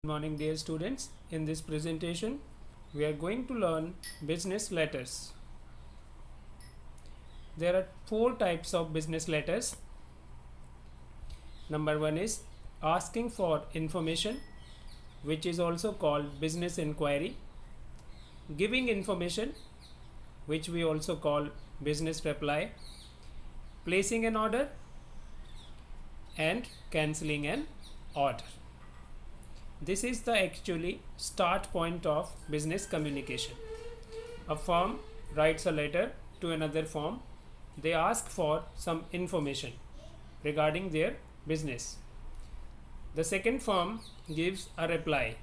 Good morning, dear students. In this presentation, we are going to learn business letters. There are four types of business letters. Number one is asking for information, which is also called business inquiry. Giving information, which we also call business reply. Placing an order and cancelling an order. This is the actually start point of business communication. A firm writes a letter to another firm. They ask for some information regarding their business. The second firm gives a reply.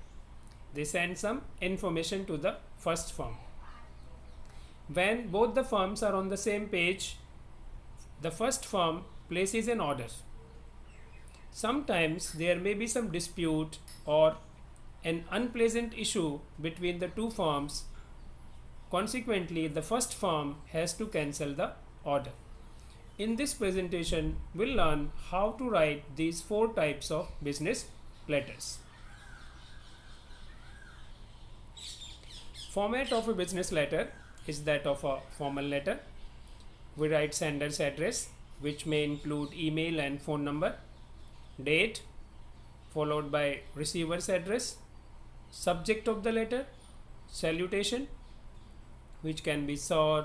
They send some information to the first firm. When both the firms are on the same page, the first firm places an order. Sometimes there may be some dispute or an unpleasant issue between the two firms. Consequently, the first firm has to cancel the order. In this presentation, we'll learn how to write these four types of business letters. Format of a business letter is that of a formal letter. We write sender's address, which may include email and phone number, date, followed by receiver's address, subject of the letter, salutation, which can be sir,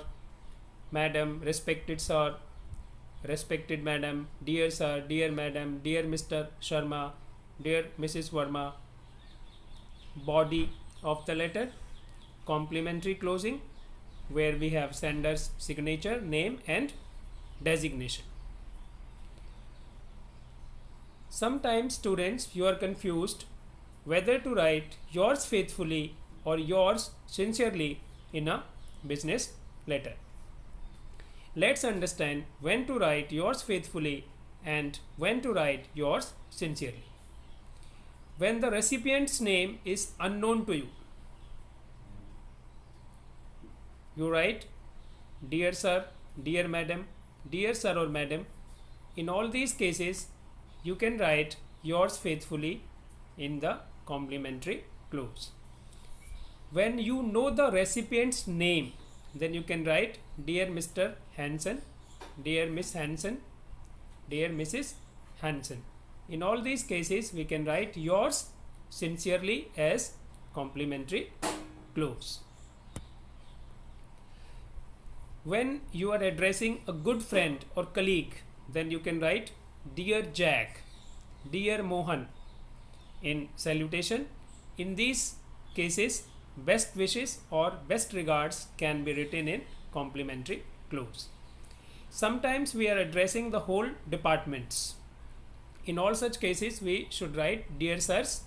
madam, respected sir, respected madam, dear sir, dear madam, dear Mr. Sharma, dear Mrs. Verma. Body of the letter, complimentary closing, where we have sender's signature, name and designation. Sometimes students, you are confused whether to write yours faithfully or yours sincerely in a business letter. Let's understand when to write yours faithfully and when to write yours sincerely. When the recipient's name is unknown to you, you write dear sir, dear madam, dear sir or madam. In all these cases, you can write yours faithfully in the complimentary close. When you know the recipient's name, then you can write dear Mr. Hansen, dear Miss Hansen, dear Mrs. Hansen. In all these cases, we can write yours sincerely as complimentary close. When you are addressing a good friend or colleague, then you can write dear Jack, dear Mohan in salutation. In these cases, best wishes or best regards can be written in complimentary close. Sometimes we are addressing the whole departments. In all such cases, we should write dear sirs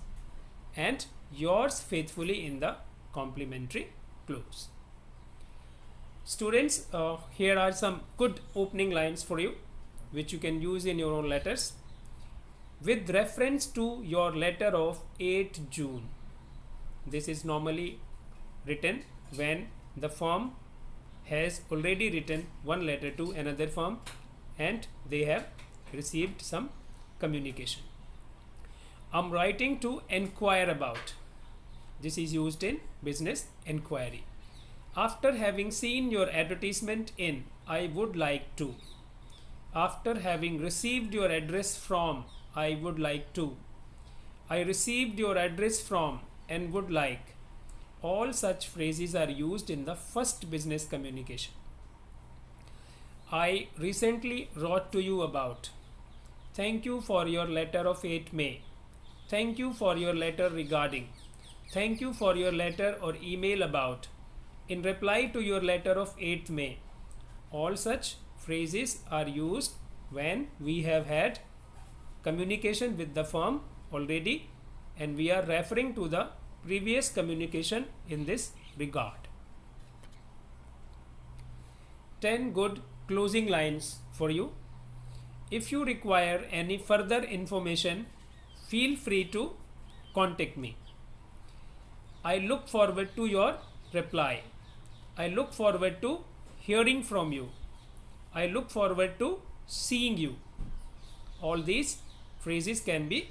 and yours faithfully in the complimentary close. Students, here are some good opening lines for you, which you can use in your own letters. With reference to your letter of 8 June. This is normally written when the firm has already written one letter to another firm and they have received some communication. I'm writing to inquire about. This is used in business inquiry. After having seen your advertisement in I would like to. After having received your address from I would like to. I received your address from and would like. All such phrases are used in the first business communication. I recently wrote to you about. Thank you for your letter of 8 May. Thank you for your letter regarding. Thank you for your letter or email about. In reply to your letter of 8th May. All such phrases are used when we have had communication with the firm already and we are referring to the previous communication in this regard. 10 good closing lines for you. If you require any further information, feel free to contact me. I look forward to your reply. I look forward to hearing from you. I look forward to seeing you. All these phrases can be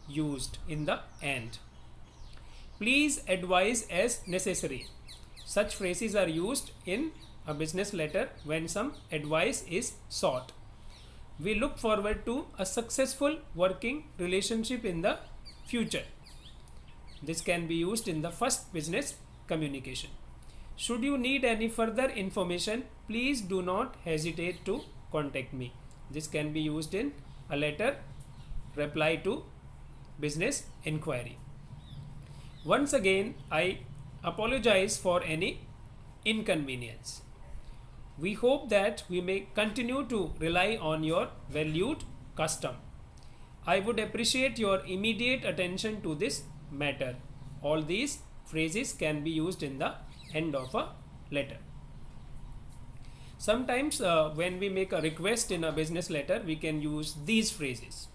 used in the end. Please advise as necessary. Such phrases are used in a business letter when some advice is sought. We look forward to a successful working relationship in the future. This can be used in the first business communication. Should you need any further information, please do not hesitate to contact me. This can be used in a letter reply to business inquiry. Once again, I apologize for any inconvenience. We hope that we may continue to rely on your valued custom. I would appreciate your immediate attention to this matter. All these phrases can be used in the end of a letter. Sometimes when we make a request in a business letter, we can use these phrases.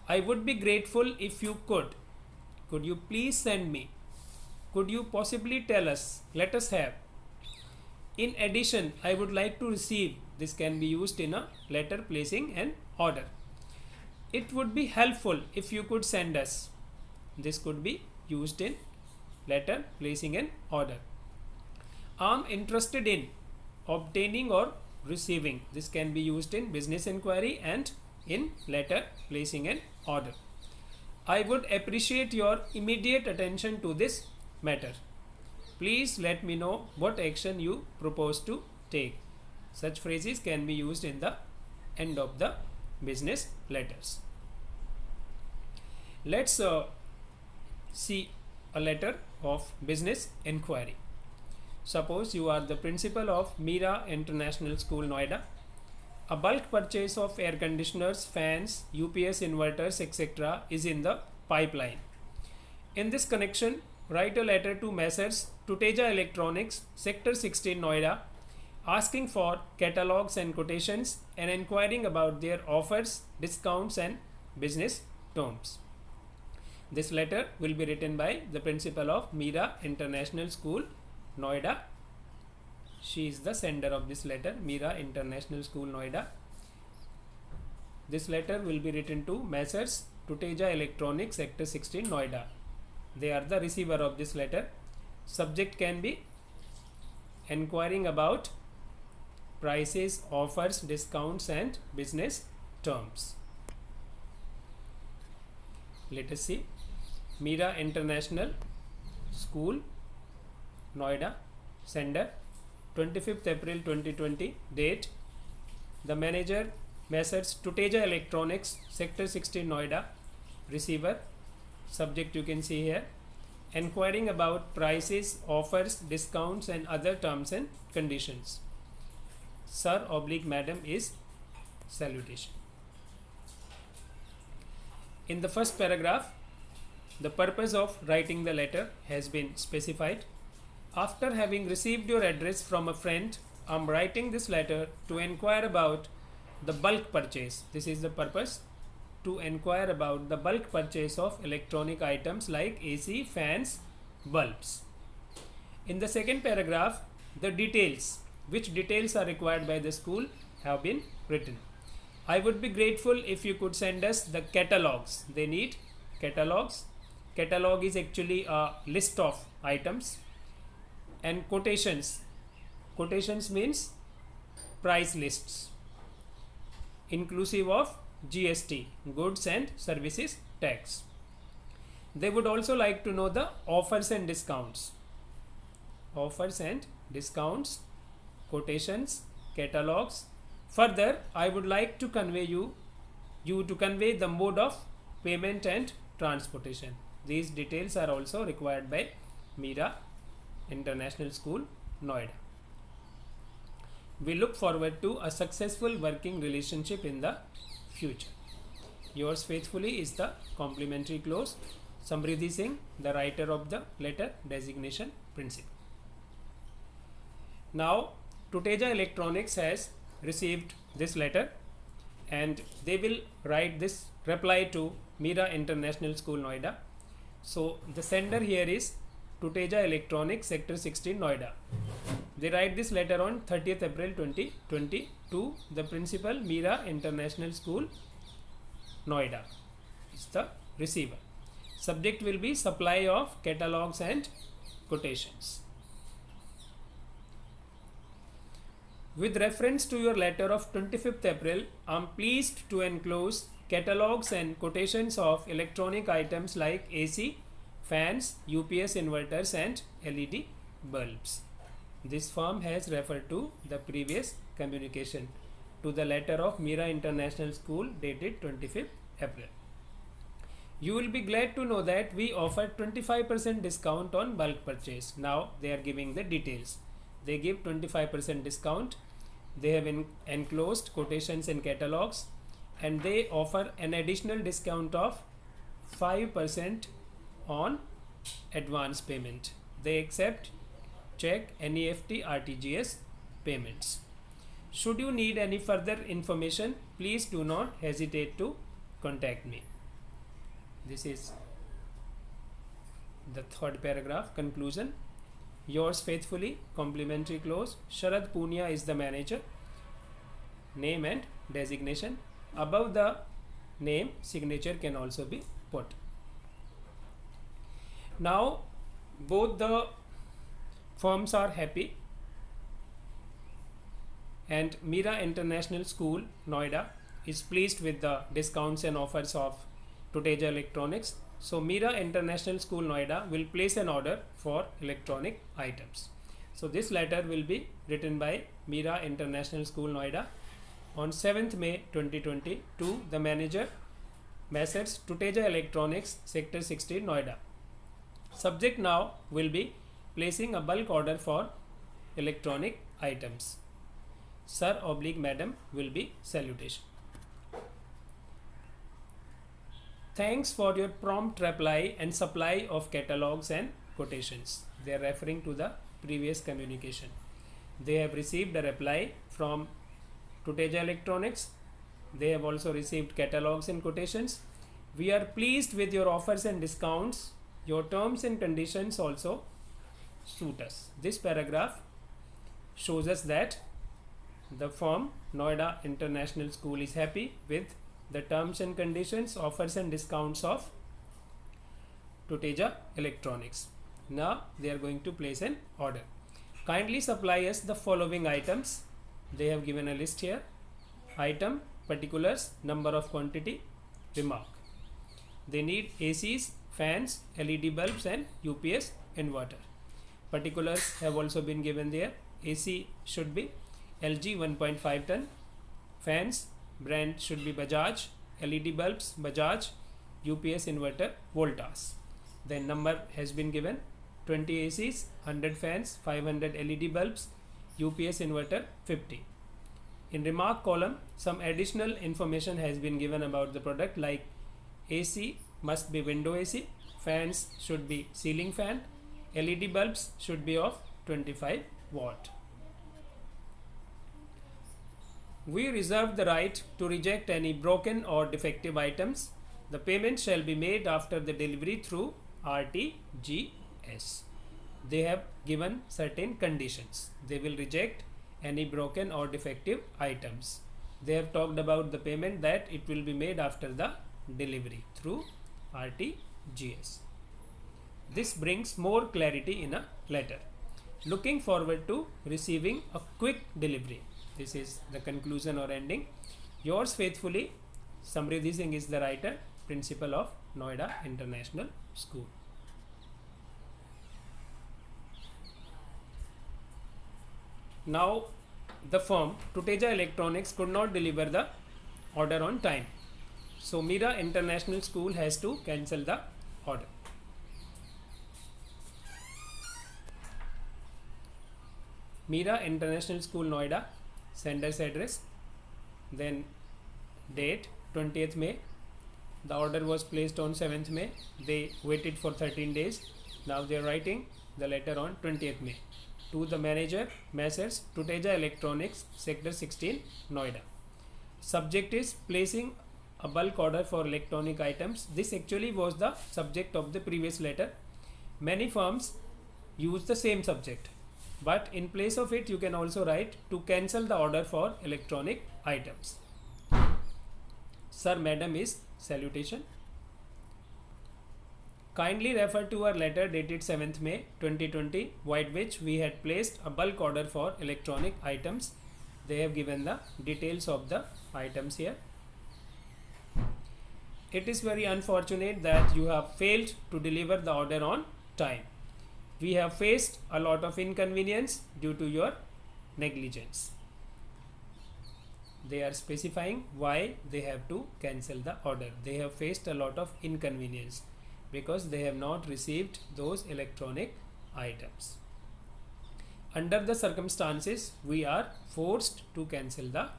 I would be grateful if you could. Could you please send me? Could you possibly tell us? Let us have. In addition, I would like to receive. This can be used in a letter placing an order. It would be helpful if you could send us. This could be used in letter placing an order. I'm interested in obtaining or receiving. This can be used in business inquiry and in letter placing an order. I would appreciate your immediate attention to this matter. Please let me know what action you propose to take. Such phrases can be used in the end of the business letters. Let's see a letter of business inquiry. Suppose you are the principal of Mira International School, Noida. A bulk purchase of air conditioners, fans, UPS inverters, etc. is in the pipeline. In this connection, write a letter to Messrs. Tuteja Electronics, Sector 16, Noida, asking for catalogs and quotations and inquiring about their offers, discounts and business terms. This letter will be written by the principal of Mira International School, Noida. She is the sender of this letter, Mira International School, Noida. This letter will be written to Messrs. Tuteja Electronics, Sector 16, Noida. They are the receiver of this letter. Subject can be inquiring about prices, offers, discounts and business terms. Let us see. Mira International School, Noida. Sender 25th April 2020. Date. The manager Messrs. Tuteja Electronics, Sector 16, Noida. Receiver. Subject you can see here. Inquiring about prices, offers, discounts and other terms and conditions. Sir / Madam is salutation. In the first paragraph, the purpose of writing the letter has been specified. After having received your address from a friend, I am writing this letter to inquire about the bulk purchase. This is the purpose, to inquire about the bulk purchase of electronic items like AC, fans, bulbs. In the second paragraph, the details, which details are required by the school, have been written. I would be grateful if you could send us the catalogs. They need catalogs. Catalog is actually a list of items. And quotations. Quotations means price lists, inclusive of GST, goods and services tax. They would also like to know the offers and discounts. Offers and discounts, quotations, catalogs. Further, I would like to convey you to convey the mode of payment and transportation. These details are also required by Mira International School, Noida. We look forward to a successful working relationship in the future. Yours faithfully is the complimentary close, Samriddhi Singh, the writer of the letter, designation principal. Now, Tuteja Electronics has received this letter and they will write this reply to Mira International School, Noida. So, the sender here is Tuteja Electronics, Sector 16, Noida. They write this letter on 30th April 2020 to the principal, Mira International School, Noida. It's the receiver. Subject will be supply of catalogs and quotations. With reference to your letter of 25th April, I am pleased to enclose catalogs and quotations of electronic items like AC, fans, UPS inverters and LED bulbs. This form has referred to the previous communication to the letter of Mira International School dated 25th April. You will be glad to know that we offer 25% discount on bulk purchase. Now they are giving the details. They give 25% discount. They have enclosed quotations and catalogs, and they offer an additional discount of 5% on advance payment. They accept check, NEFT, RTGS payments. Should you need any further information, please do not hesitate to contact me. This is the third paragraph, conclusion. Yours faithfully, complimentary close. Sharad Punia is the manager. Name and designation. Above the name, signature can also be put. Now, both the firms are happy, and Mira International School, Noida, is pleased with the discounts and offers of Tuteja Electronics. So Mira International School, Noida will place an order for electronic items. So this letter will be written by Mira International School, Noida on 7th May 2020 to the manager, Messrs. Tuteja Electronics, Sector 16, Noida. Subject now will be placing a bulk order for electronic items. Sir / Madam will be salutation. Thanks for your prompt reply and supply of catalogs and quotations. They are referring to the previous communication. They have received a reply from Tuteja Electronics. They have also received catalogs and quotations. We are pleased with your offers and discounts. Your terms and conditions also suit us. This paragraph shows us that the firm Noida International School is happy with the terms and conditions, offers and discounts of Tuteja Electronics. Now they are going to place an order. Kindly supply us the following items. They have given a list here. Item, particulars, number of quantity, remark. They need ACs, fans, LED bulbs and UPS inverter. Particulars have also been given there. AC should be LG 1.5 ton. Fans, brand should be Bajaj. LED bulbs, Bajaj. UPS inverter, Voltas. Then number has been given: 20 ACs, 100 fans, 500 LED bulbs, UPS inverter 50. In remark column, some additional information has been given about the product, like AC must be window AC, fans should be ceiling fan, LED bulbs should be of 25 watt. We reserve the right to reject any broken or defective items. The payment shall be made after the delivery through RTGS. They have given certain conditions. They will reject any broken or defective items. They have talked about the payment, that it will be made after the delivery through RTGS. This brings more clarity in a letter. Looking forward to receiving a quick delivery. This is the conclusion or ending. Yours faithfully, Samriddhi Singh is the writer, principal of Noida International School. Now the firm Tuteja Electronics could not deliver the order on time. So Mira International School has to cancel the order. Mira International School, Noida, sender's address, then date 20th May. The order was placed on 7th May. They waited for 13 days. Now they are writing the letter on 20th May to the manager, Messrs. Tuteja Electronics, Sector 16, Noida. Subject is placing a bulk order for electronic items. This actually was the subject of the previous letter. Many firms use the same subject, but in place of it you can also write to cancel the order for electronic items. Sir, Madam is salutation. Kindly refer to our letter dated 7th May 2020, void which we had placed a bulk order for electronic items. They have given the details of the items here. It is very unfortunate that you have failed to deliver the order on time. We have faced a lot of inconvenience due to your negligence. They are specifying why they have to cancel the order. They have faced a lot of inconvenience because they have not received those electronic items. Under the circumstances, we are forced to cancel the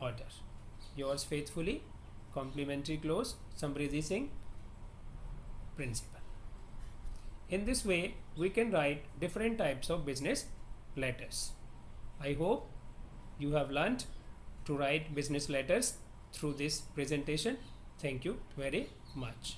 order. Yours faithfully, complimentary close, Samriddhi Singh, Principal. In this way, we can write different types of business letters. I hope you have learnt to write business letters through this presentation. Thank you very much.